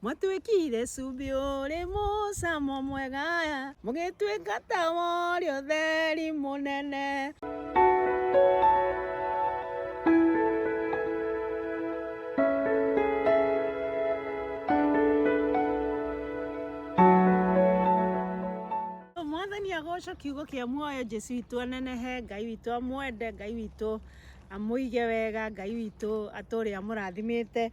mwatwikire cumbĩ ũrĩ mũcamo mwega mũgĩtuĩka ta worĩ ũtheri mũnene. Mwathani agocwo kiugo kĩa muoyo. Jesu witũ anenehe, Ngai witũ amwende, Ngai witũ amũige wega, Ngai witũ atũre amũrathimĩte.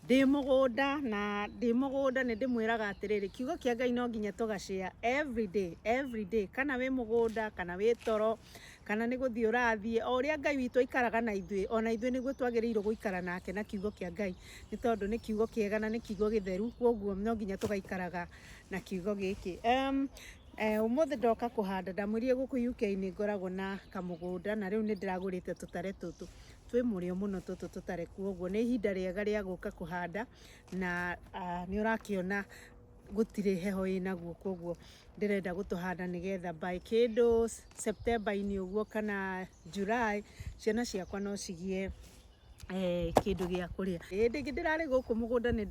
Ndĩ mũgũnda nĩ ndĩmwĩraga atĩrĩrĩ, kiugo kĩa Ngai no nginya tũgashare every day, kana wĩ mũgũnda kana wĩ toro kana nĩ gũthiĩ ũrathiĩ, o ũrĩa Ngai witũ aikaraga na ithuĩ, ona ithuĩ nĩguo twagĩrĩirwo gũikara nake na kiugo kĩa Ngai, nĩ tondũ nĩ kiugo kĩega na nĩ kiugo gĩtheru, koguo no nginya tũgaikaraga na kiugo gĩkĩ. Ũmũthĩ ndoka kũhanda, ndamwĩrire gũkũ UK nĩ ngoragwo na kamũgũnda, na rĩu nĩ ndĩragũrĩte tũtare tũtũ, twĩ mũrĩo mũno tũtũ tũtare, koguo nĩ ihinda rĩega rĩa gũka kũhanda, na nĩ ũrakĩona gũtirĩ heho ĩnaguo, koguo ndĩrenda gũtũhanda nĩgetha by kĩndũ September-inĩ ũguo kana July, ciana ciakwa no cigĩe kĩndũ gĩa kũrĩa. Hĩndĩ ĩngĩ ndĩrarĩ gũkũ mũgũnda nĩ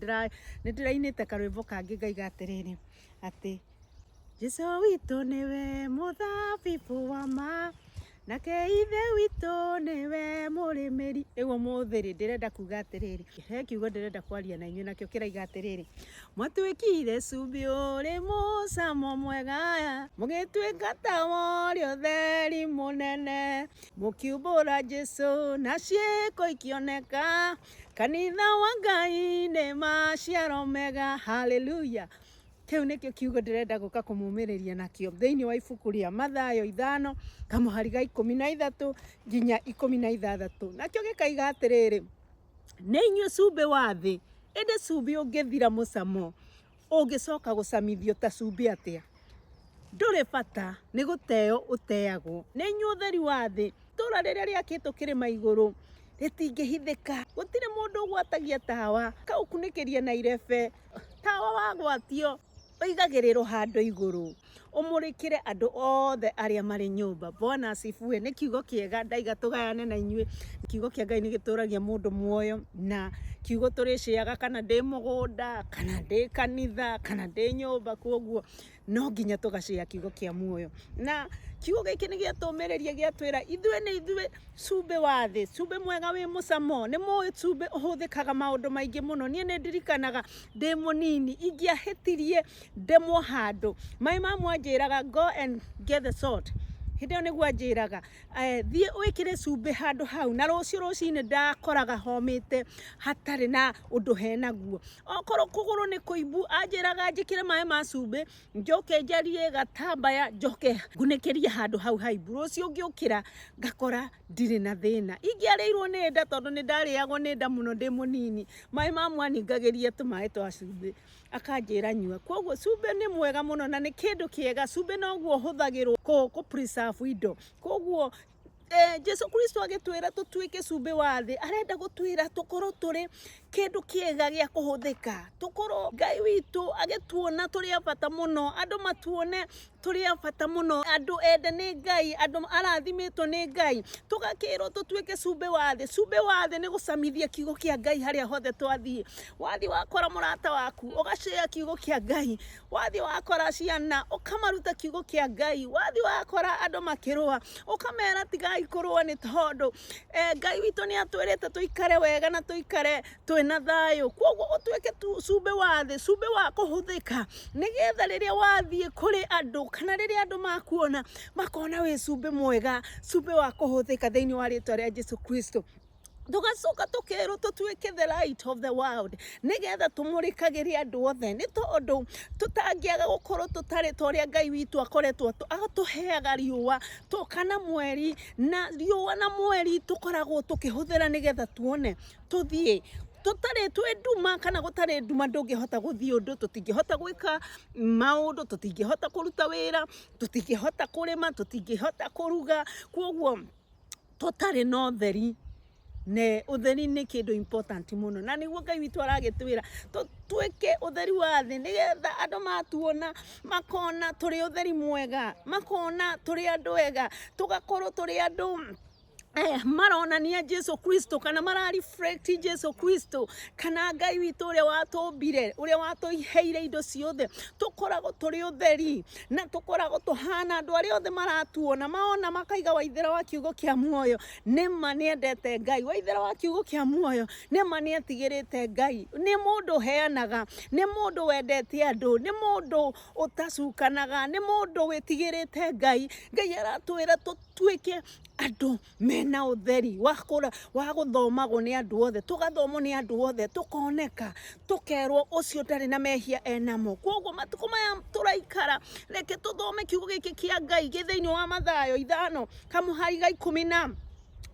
ndĩrainĩte karwĩmbo kangĩ ngaiga atĩrĩrĩ atĩ Jesu witũ nĩwe mũthabibũ wa ma, nake ithe witũ nĩwe mũrĩmĩri. Rĩu ũmũthĩ ndĩrenda kuga atĩrĩrĩ, he kiugo ndĩrenda kwaria na inyuĩ, nakĩo kĩraiga atĩrĩrĩ, mwatwĩkire cumbĩ ũrĩ mũcamo mwega mũgĩtuĩka ta worĩ ũtheri mũnene, mũkiumbũra Jesu na ciĩko ikĩoneka, kanitha wa Ngai nĩ maciaro mega. Hallelujah. Kĩu nĩkĩo kiugo ndĩrenda gũka kũmũmĩrĩria nakĩo thĩinĩ wa ibuku rĩa Mathayo 5 kamũhari ga 13 nginya 16, nakĩo gĩkaiga atĩrĩrĩ, nĩ inyuĩ cumbĩ wa thĩ, ĩndĩ cumbĩ ũngĩthira mũcamo ũngĩcoka gũcamithio ta cumbĩ atĩa? Ndũrĩ bata, nĩ gũteo ũteagwo. Nĩ inyuĩ ũtheri wa thĩ, itũũra rĩrĩa rĩakĩtwo kĩrĩma igũrũ rĩtingĩhithĩka, gũtirĩ mũndũ ũgwatagia tawa kaũkunĩkĩria na irebe. Tawa wagwatio ũigagĩrĩrwo handũ igũrũ ũmũrĩkĩre andũ othe arĩa marĩ nyũmba. Bwana asifiwe. Nĩ kiugo kĩega ndaiga tũgayane na inyuĩ. Kiugo kĩa Ngai nĩ gĩtũragia mũndũ muoyo, na kiugo tũrĩciaga kana ndĩ mũgũnda kana ndĩ kanitha kana ndĩ nyũmba, koguo no nginya tũgacĩa kiugo kĩa muoyo. Na kiugo gĩkĩ nĩ gĩatũmĩrĩria gĩatwĩra ithuĩ nĩ ithuĩ cumbĩ wa thĩ, cumbĩ mwega wĩ mũcamo. Nĩ mũĩ cumbĩ ũhũthĩkaga maũndũ maingĩ mũno. Niĩ nĩ ndirikanaga ndĩ mũnini ingĩahĩtirie ndemwo handũ, maĩ mamu anjĩraga go and get the salt. Hĩndĩ ĩyo nĩguo anjĩraga thiĩ wĩkĩre cumbĩ handũ hau, na rũciũ rũcinĩ ndakoraga homĩte hatarĩ na ũndũ henaguo. Okorwo kũgũrũ nĩ kũimbu anjĩraga njĩkĩre maĩ ma cumbĩ, njoke njarie gatambaya, njoke ngunĩkĩrie handũ hau haimbu. Rũciũ ngĩũkĩra ngakora ndirĩ na thĩna. Ingĩarĩirwo nĩ nda, tondũ nĩ ndarĩagwo nĩ nda mũno ndĩ mũnini, maĩ mamu aningagĩria tũmaĩ twa cumbĩ akanjĩra nyua. Koguo cumbĩ nĩ mwega mũno na nĩ kĩndũ kĩega. Cumbĩ noguo ũhũthagĩrwo kũ preserve indo. Koguo Jesu Kristo agĩtwĩra tũtuĩke cumbĩ wa thĩ, arenda gũtwĩra tũkorwo tũrĩ kĩndũ kĩega gĩa kũhũthĩka, tũkorwo Ngai witũ agĩtuona tũrĩ a bata mũno, andũ matuone tũrĩ a bata mũno, andũ ende nĩ Ngai, andũ arathimĩtwo nĩ Ngai, tũgakĩrwo tũtuĩke cumbĩ wa thĩ. Cumbĩ wa thĩ nĩ gũcamithia kiugo kĩa Ngai harĩa hothe twathiĩ. Wathiĩ wakora mũrata waku ũgacĩa kiugo kĩa Ngai, wathiĩ wakora ciana ũkamaruta kiugo kĩa Ngai, wathiĩ wakora andũ makĩrũa ũkamera tigai kũrũa, nĩ tondũ Ngai witũ nĩ atwĩrĩte tũikare wega na tũikare twĩna thayũ. Koguo ũtuĩke cumbĩ wa thĩ, cumbĩ wa kũhũthĩka, nĩgetha rĩrĩa wathiĩ kũrĩ andũ kana rĩrĩa andũ makuona makona wĩ cumbĩ mwega, cumbĩ wa kũhũthĩka thĩinĩ wa rĩtwa rĩa Jesu Kristo. Tũgacoka tũkerwo tũtuĩke the light of the world, nĩgetha tũmũrĩkagĩre andũ othe, nĩ tondũ tũtangĩaga gũkorwo tũtarĩ ta ũrĩa Ngai witũ akoretwo agatũheaga riũa kana mweri, na riũa na mweri tũkoragwo tũkĩhũthĩra nĩgetha tuone tũthiĩ. Tũtarĩ twĩ nduma kana gũtarĩ nduma ndũngĩhota gũthiĩ ũndũ, tũtingĩhota gwĩka maũndũ, tũtingĩhota kũruta wĩra, tũtingĩhota kũrĩma, tũtingĩhota kũruga. Koguo tũtarĩ na ũtheri, ne ũtheri nĩ kĩndũ important mũno, na nĩguo Ngai witũ aragĩtwĩra tũtuĩke ũtheri wa thĩ, nĩgetha andũ matuona makona tũrĩ ũtheri mwega, makona tũrĩ andũ ega, tũgakorwo tũrĩ andũ maronania Jesu Kristo kana mara reflect Jesu Kristo kana Ngai witũ ũrĩa watumbire ũrĩa watuheire indo ciothe tukoragwo tũrĩ ũtheri na tukoragwo tuhana andũ arĩa othe maratuona maona makaiga Waithera wa kiugo kĩa muoyo nĩma nĩendete Ngai Waithera wa kiugo kĩa muoyo nĩma nĩetigĩrĩte Ngai nĩ mũndũ heanaga nĩ mũndũ wendete andũ nĩ mũndũ ũtacukanaga nĩ mũndũ wĩtigĩrĩte Ngai Ngai aratwĩra tũtuĩke andũ mena ũtheri wa gũthomagwo nĩ andũ othe tũgathomwo nĩ andũ othe tukoneka tukerwo ũcio ndarĩ na mehia enamo koguo matukũ maya tũraikara reke tũthome kiugo gĩkĩ kĩa Ngai gĩthĩinĩ wa Mathayo 5 kamũhari ga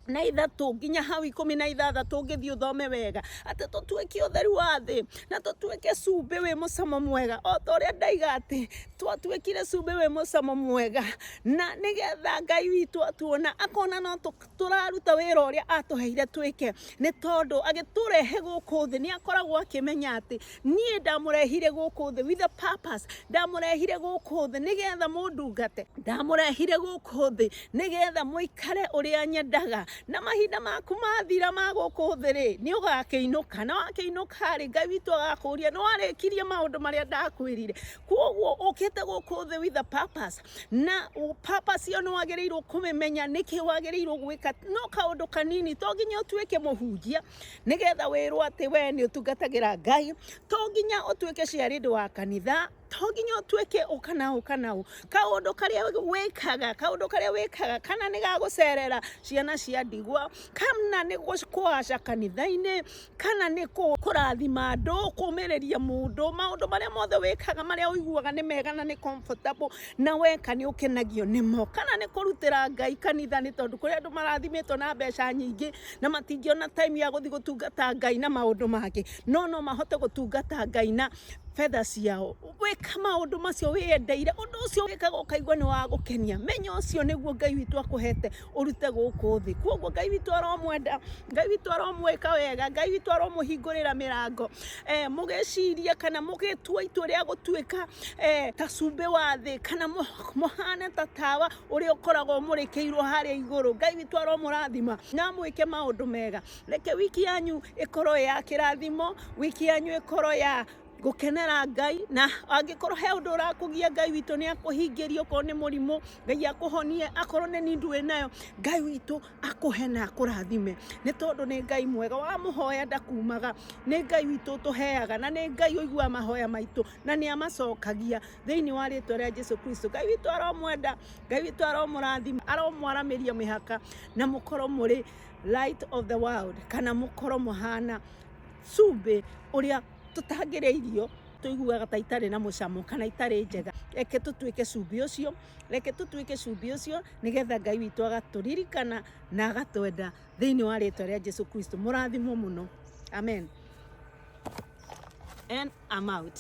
13 nginya hau 16 tũngĩthiĩ ũthome wega atĩ tũtuĩke ũtheri wa thĩ na tũtuĩke cumbĩ wĩ mũcamo mwega o ta ũrĩa ndaiga atĩ twatuĩkire cumbĩ wĩ mũcamo mwega na nĩgetha Ngai witũ atuona akona no tũraruta wĩra ũrĩa atũheire twĩke nĩ tondũ agĩtũrehe gũkũ thĩ nĩ akoragwo akĩmenya atĩ niĩ ndamũrehire gũkũ thĩ with a purpose ndamũrehire gũkũ thĩ nĩgetha mũndungate ndamũrehire gũkũ thĩ nĩgetha mũikare ũrĩa nyendaga na mahinda maku mathira magũkũ thĩ rĩ nĩ ũgakĩinũka na wakĩinũka rĩ Ngai witũ agakũria nĩ warĩkirie maũndũ marĩa ndakwĩrire koguo ũkĩte gũkũ thĩ with a purpose na purpose ĩyo nĩ wagĩrĩirwo kũmĩmenya nĩkĩ wagĩrĩirwo gwĩka no kaũndũ kanini to nginya ũtuĩke mũhunjia nĩgetha wĩrwo atĩ we nĩ ũtungatagĩra Ngai to nginya ũtuĩke ciarĩndĩ wa kanitha to nginya ũtuĩke ũkanaũ kaũndũ karĩa wĩkaga kana nĩ gagũcerera ciana cia ndigwa kana nĩ kũaca kanitha-inĩ kana nĩ kũrathima andũ kũmĩrĩria mũndũ maũndũ marĩa mothe wĩkaga marĩa ũiguaga nĩ mega na nĩ comfortable na weka nĩ ũkenagio nĩmo kana nĩ kũrutĩra Ngai kanitha nĩ tondũ kũrĩ andũ marathimĩtwo na mbeca nyingĩ na matingĩona time ya gũthiĩ gũtungata Ngai na maũndũ mangĩ no mahote gũtungata Ngai na fedha ciao weka maũndũ macio wĩendeire ũndũ ũcio wĩkaga ũkaigua nĩ wa gũkenia menya ũcio nĩguo Ngai witũ akũhete ũrute gũkũ thĩ koguo Ngai witũ aromwenda Ngai witũ aromwĩka wega Ngai witũ aromũhingũrĩra mĩrango mũgĩciria kana mũgĩtua itua rĩa gũtuĩka ta cumbĩ wa thĩ kana mũhane ta tawa ũrĩa ũkoragwo mũrĩkĩirwo harĩa igũrũ Ngai witũ aromũrathima na mwĩke maũndũ mega reke wiki yanyu ĩkorwo ya kĩrathimo wiki yanyu ĩkorwo ya gukenera Ngai na angĩkorwo he ũndũ ũrakũgia Ngai witũ nĩ akũhingĩrie okorwo nĩ mũrimũ Ngai akũhonie akorwo nĩ nĩ ndũĩ nayo Ngai witũ akũhe na akũrathime nĩ tondũ nĩ Ngai mwega wamũhoya ndakumaga nĩ Ngai witũ tũheaga na nĩ Ngai ũiguaga mahoya maitũ na nĩ amacokagia thĩinĩ wa rĩĩtwa rĩa Jesu Kristo Ngai witũ aromwenda Ngai witũ aromũrathima aromwaramĩria mĩhaka na mũkorwo mũrĩ light of the world kana mũkorwo mũhana cumbĩ ũrĩa tutagĩrĩirio tuiguaga ta itarĩ na mũcamo kana itarĩ njega reke tũtuĩke cumbĩ ũcio nĩgetha Ngai witũ agatũririkana na agatwenda thĩinĩ wa rĩĩtwa rĩa Jesu Kristo mũrathimwo mũno amen and I'm out